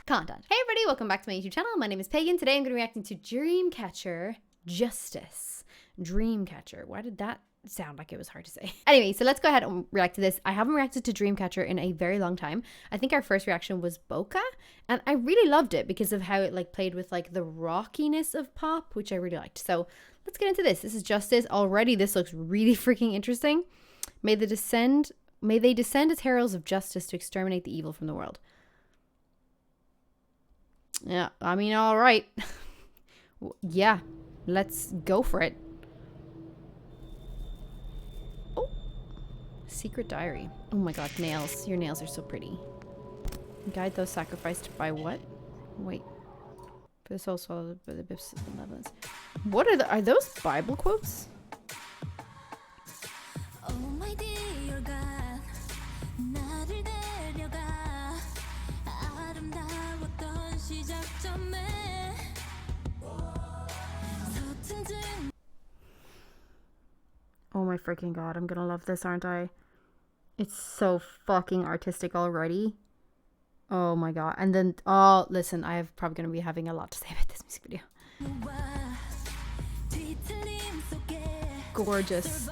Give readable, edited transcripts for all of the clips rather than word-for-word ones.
content. Hey everybody, welcome back to my YouTube channel. My name is Pagan. Today I'm going to be reacting to Dreamcatcher Justice. Dreamcatcher. Why did that sound like it was hard to say? Anyway, so let's go ahead and react to this. I haven't reacted to Dreamcatcher in a very long time. I think our first reaction was Bokeh, and I really loved it because of how it like played with like the rockiness of pop, which I really liked. So let's get into this. This is Justice. Already this looks really freaking interesting. May they descend as heralds of justice to exterminate the evil from the world. Yeah, I mean, all right. Yeah, let's go for it. Oh, secret diary. Oh my god, nails. Your nails are so pretty. Guide those sacrificed by what? Wait. For the soul swallowed by the bips of benevolence. What are those Bible quotes? Oh my dear God, 나를 데려가 아름다웠던 시작점에 서툰 등. Oh my freaking god, I'm gonna love this, aren't I? It's so fucking artistic already. Oh my god. And then, oh, listen, I'm probably gonna be having a lot to say about this music video. Gorgeous.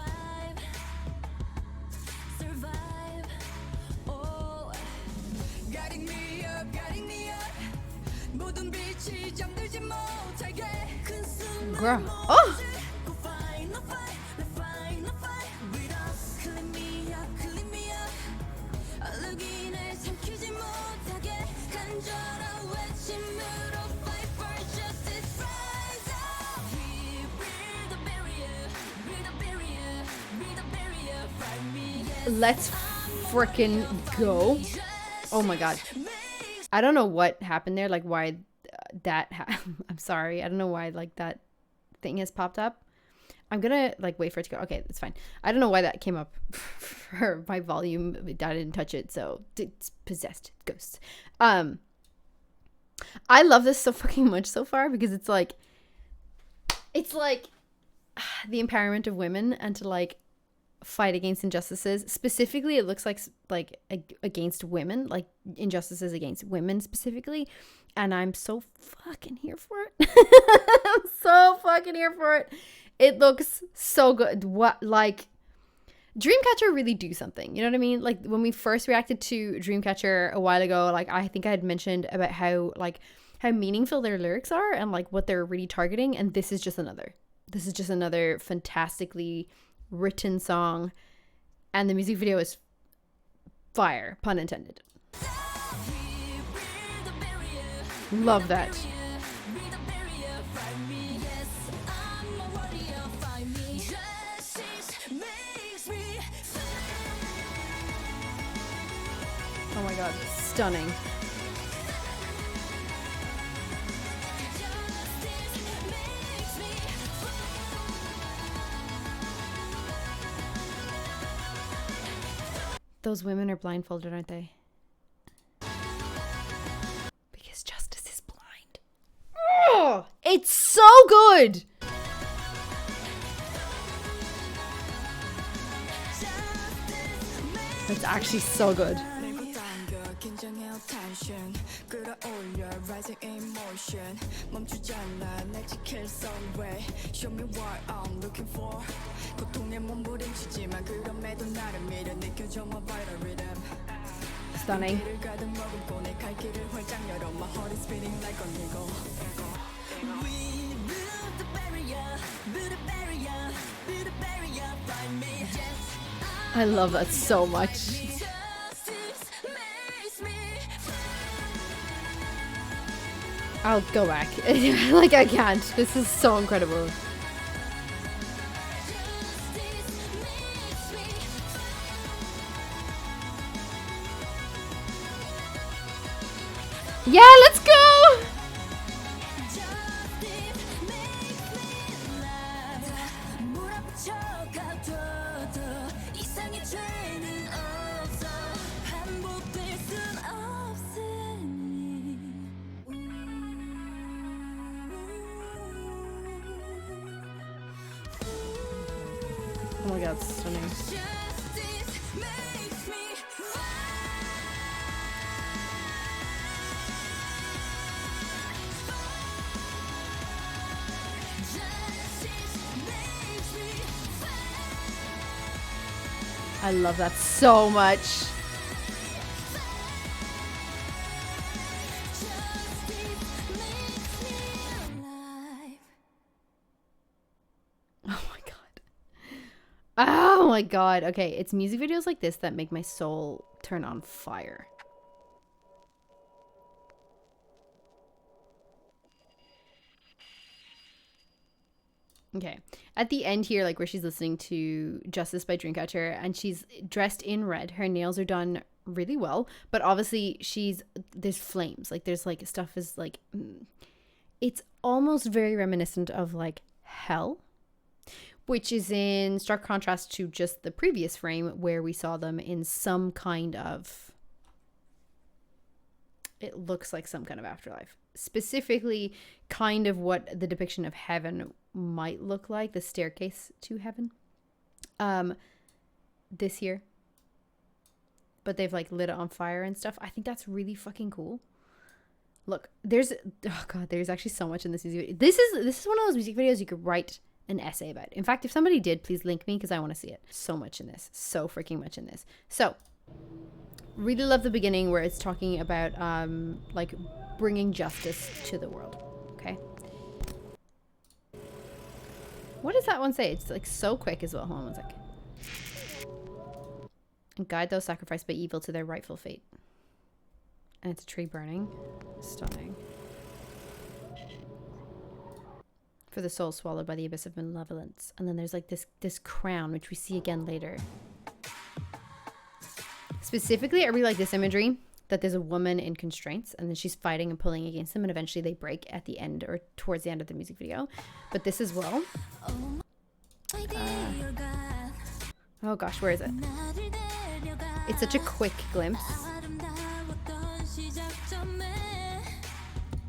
Girl. Oh! Let's frickin' go. Oh my god. I don't know what happened there, like why I'm sorry. I don't know why like that thing has popped up. I'm gonna like wait for it to go. Okay, that's fine. I don't know why that came up for my volume. I didn't touch it, so it's possessed ghosts. I love this so fucking much so far because it's like the empowerment of women and to like fight against injustices. Specifically, it looks like against women, like injustices against women specifically, and I'm so fucking here for it. I'm so fucking here for it. It looks so good. What, like, Dreamcatcher really do something, you know what I mean? Like when we first reacted to Dreamcatcher a while ago, like I think I had mentioned about how meaningful their lyrics are and like what they're really targeting, and this is just another fantastically written song, and the music video is fire, pun intended. Love that. Oh my god, stunning. Those women are blindfolded, aren't they? Because justice is blind. Oh, it's so good. It's actually so good. Stunning. I love that so much. I'll go back. Like I can't. This is so incredible. Yeah, let's go! Oh my god, stunning. I love that so much. Oh my god. Oh my god. Okay, it's music videos like this that make my soul turn on fire. Okay, at the end here, like where she's listening to Justice by Dreamcatcher and she's dressed in red, her nails are done really well, but obviously there's flames, like there's like stuff is like, it's almost very reminiscent of like hell, which is in stark contrast to just the previous frame where we saw them in some kind of, it looks like some kind of afterlife. Specifically, kind of what the depiction of heaven might look like, the staircase to heaven. This year. But they've like lit it on fire and stuff. I think that's really fucking cool. Look, there's actually so much in this music video. This is one of those music videos you could write an essay about. In fact, if somebody did, please link me because I want to see it. So much in this. So freaking much in this. So, really love the beginning where it's talking about like bringing justice to the world. Okay. What does that one say? It's like so quick as well. Hold on one sec. And guide those sacrificed by evil to their rightful fate. And it's a tree burning. Stunning. For the soul swallowed by the abyss of malevolence. And then there's like this crown, which we see again later. Specifically, I really like this imagery that there's a woman in constraints and then she's fighting and pulling against them and eventually they break at the end or towards the end of the music video. But this as well. Oh gosh, where is it? It's such a quick glimpse.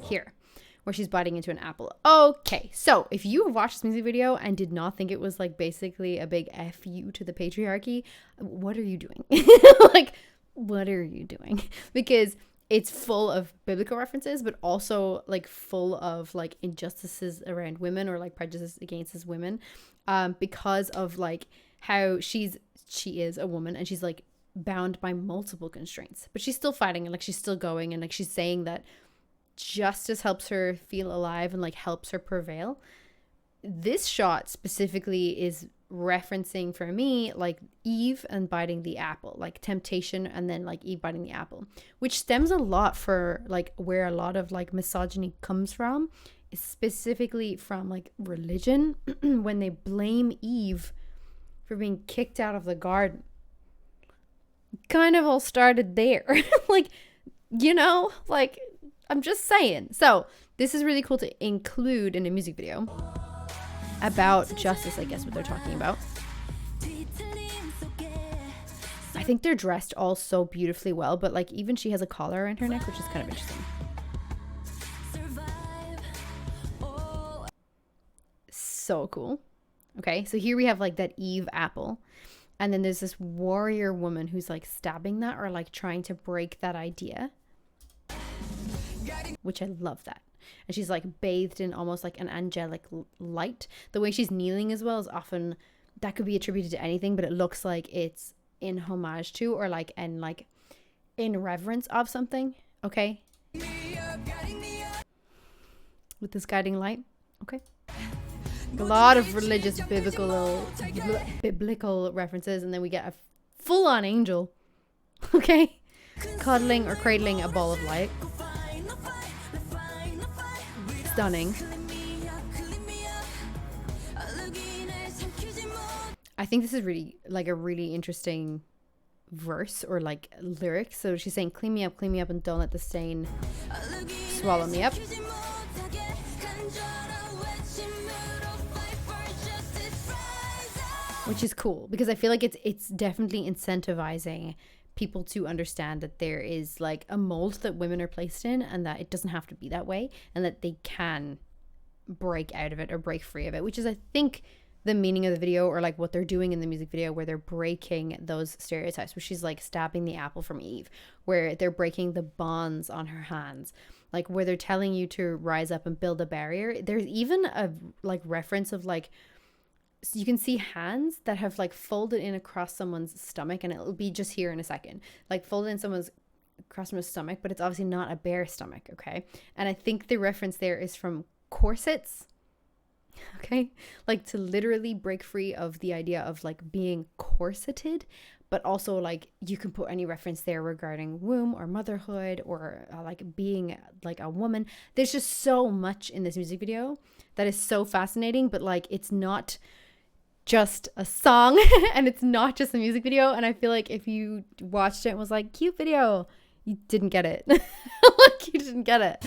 Here, where she's biting into an apple. Okay, so if you watched this music video and did not think it was like basically a big F you to the patriarchy, what are you doing? Like, what are you doing? Because it's full of biblical references, but also like full of like injustices around women or like prejudices against as women, because of like how she is a woman and she's like bound by multiple constraints, but she's still fighting and like she's still going and like she's saying that justice helps her feel alive and like helps her prevail. This shot specifically is referencing for me like Eve and biting the apple, like temptation, and then like Eve biting the apple, which stems a lot for like where a lot of like misogyny comes from, is specifically from like religion when they blame Eve for being kicked out of the garden. Kind of all started there. Like, you know, like I'm just saying. So this is really cool to include in a music video about justice, I guess what they're talking about. I think they're dressed all so beautifully well, but like even she has a collar around her neck, which is kind of interesting. So cool. Okay, so here we have like that Eve apple. And then there's this warrior woman who's like stabbing that or like trying to break that idea. Which I love that. And she's like bathed in almost like an angelic light. The way she's kneeling as well is often, that could be attributed to anything, but it looks like it's in homage to or like in reverence of something. Okay. With this guiding light. Okay. A lot of religious biblical references, and then we get a full-on angel. Okay. Cuddling or cradling a ball of light. Stunning. I think this is really like a really interesting verse or like lyric. So she's saying, clean me up, and don't let the stain swallow me up. Which is cool because I feel like it's definitely incentivizing people to understand that there is like a mold that women are placed in and that it doesn't have to be that way and that they can break out of it or break free of it, which is I think the meaning of the video or like what they're doing in the music video where they're breaking those stereotypes, where she's like stabbing the apple from Eve, where they're breaking the bonds on her hands, like where they're telling you to rise up and build a barrier. There's even a like reference of like you can see hands that have like folded in across someone's stomach, and it'll be just here in a second, like folded in someone's across someone's stomach, but it's obviously not a bare stomach, okay? And I think the reference there is from corsets, okay? Like to literally break free of the idea of like being corseted, but also like you can put any reference there regarding womb or motherhood or like being like a woman. There's just so much in this music video that is so fascinating, but like it's not just a song and it's not just a music video. And I feel like if you watched it and was like, cute video, you didn't get it. Like you didn't get it.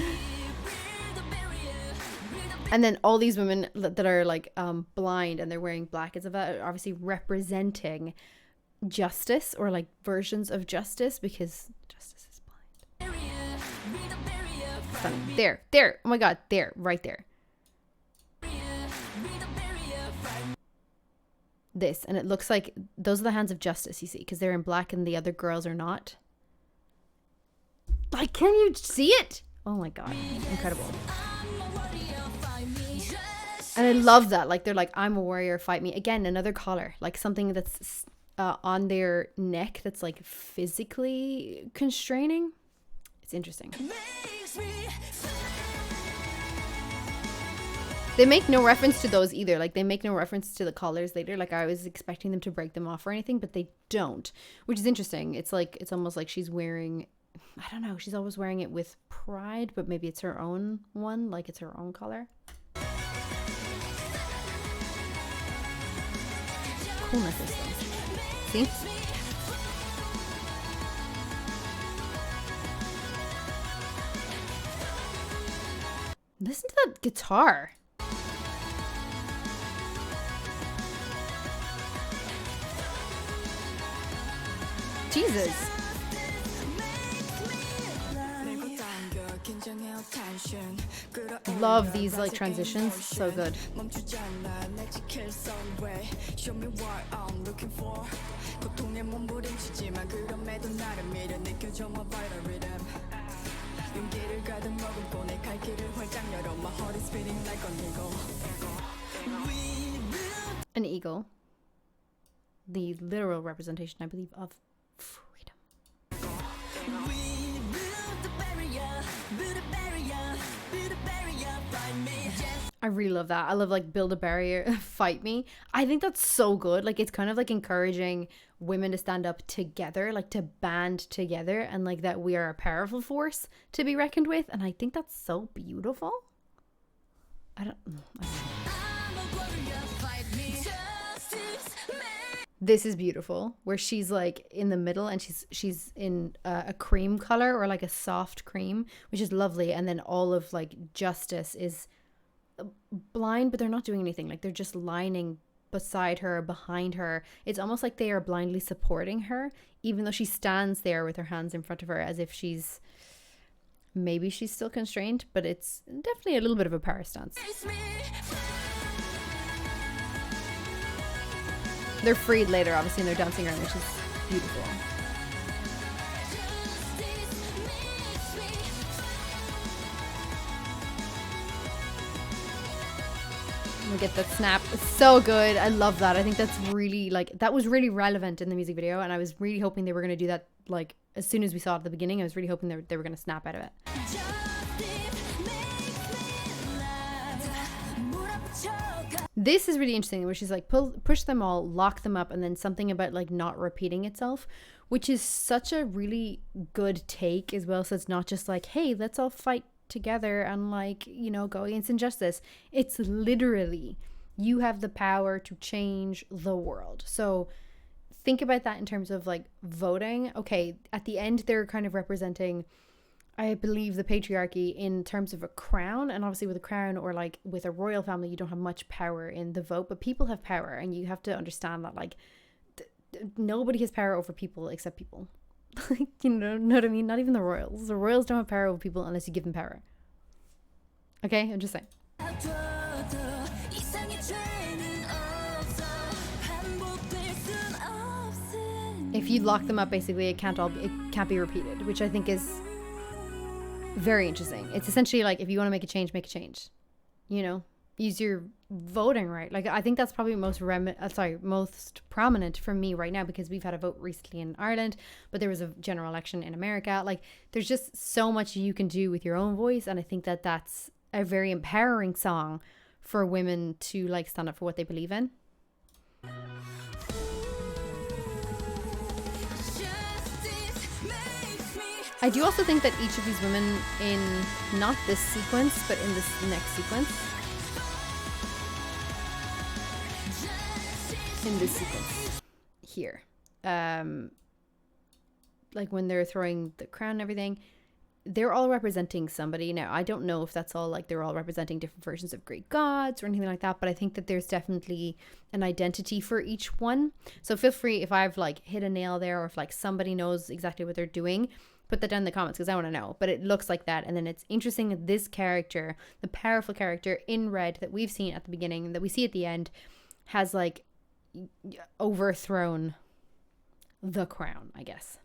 And then all these women that are like blind and they're wearing black and stuff are obviously representing justice or like versions of justice, because justice is blind. Stunning. There. Oh my god, there, right there. This, and it looks like those are the hands of justice, you see, because they're in black and the other girls are not. Like, can you see it? Oh my god, incredible. And I love that, like they're like, I'm a warrior, fight me. Again, another collar, like something that's on their neck that's like physically constraining. It's interesting. They make no reference to those either. Like they make no reference to the collars later. Like I was expecting them to break them off or anything, but they don't, which is interesting. It's like, it's almost like she's wearing, I don't know, she's always wearing it with pride, but maybe it's her own one, like it's her own collar. Coolness system. See? Listen to that guitar. Jesus. Love these like transitions, so good. An eagle. The literal representation, I believe, of freedom. I really love that. I love like build a barrier, fight me. I think that's so good. Like it's kind of like encouraging women to stand up together, like to band together, and like that we are a powerful force to be reckoned with. And I think that's so beautiful. I don't know. This is beautiful, where she's like in the middle and she's in a cream color or like a soft cream, which is lovely. And then all of like justice is blind, but they're not doing anything. Like they're just lining beside her, behind her. It's almost like they are blindly supporting her, even though she stands there with her hands in front of her as if maybe she's still constrained, but it's definitely a little bit of a power stance. They're freed later, obviously, and they're dancing around, which is beautiful. We get that snap. It's so good. I love that. I think that's really, like, that was really relevant in the music video, and I was really hoping they were going to do that, like, as soon as we saw it at the beginning. I was really hoping they were going to snap out of it. This is really interesting, where she's like, push them all, lock them up, and then something about like not repeating itself, which is such a really good take as well. So it's not just like, hey, let's all fight together and like, you know, go against injustice. It's literally, you have the power to change the world. So think about that in terms of like voting. Okay, at the end, they're kind of representing, I believe, the patriarchy in terms of a crown, and obviously with a crown or like with a royal family, you don't have much power in the vote, but people have power, and you have to understand that like nobody has power over people except people. You know what I mean? Not even the royals. The royals don't have power over people unless you give them power. Okay, I'm just saying. If you lock them up, basically it can't be repeated, which I think is very interesting. It's essentially like, if you want to make a change, make a change. You know, use your voting right. Like, I think that's probably most prominent for me right now, because we've had a vote recently in Ireland, but there was a general election in America. Like, there's just so much you can do with your own voice, and I think that that's a very empowering song for women to like stand up for what they believe in. I do also think that each of these women, in not this sequence, but in this next sequence, in this sequence here, like when they're throwing the crown and everything, they're all representing somebody. Now, I don't know if that's all like they're all representing different versions of Greek gods or anything like that, but I think that there's definitely an identity for each one. So feel free, if I've like hit a nail there, or if like somebody knows exactly what they're doing, put that down in the comments, because I want to know. But it looks like that. And then it's interesting that this character, the powerful character in red that we've seen at the beginning and that we see at the end, has like overthrown the crown, I guess.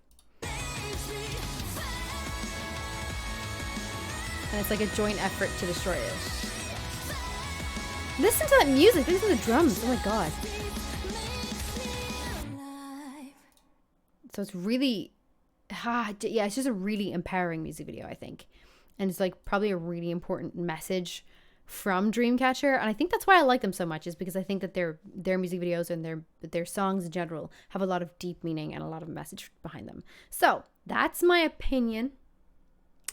And it's like a joint effort to destroy it. Listen to that music. Listen to the drums. Oh my god. So it's really, yeah, it's just a really empowering music video, I think. And it's like probably a really important message from Dreamcatcher. And I think that's why I like them so much, is because I think that their music videos and their songs in general have a lot of deep meaning and a lot of message behind them. So that's my opinion.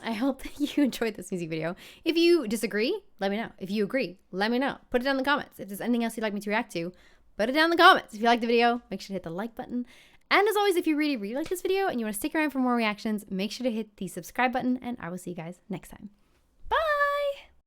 I hope that you enjoyed this music video. If you disagree, let me know. If you agree, let me know. Put it down in the comments. If there's anything else you'd like me to react to, put it down in the comments. If you like the video, make sure to hit the like button. And as always, if you really, really like this video and you want to stick around for more reactions, make sure to hit the subscribe button, and I will see you guys next time.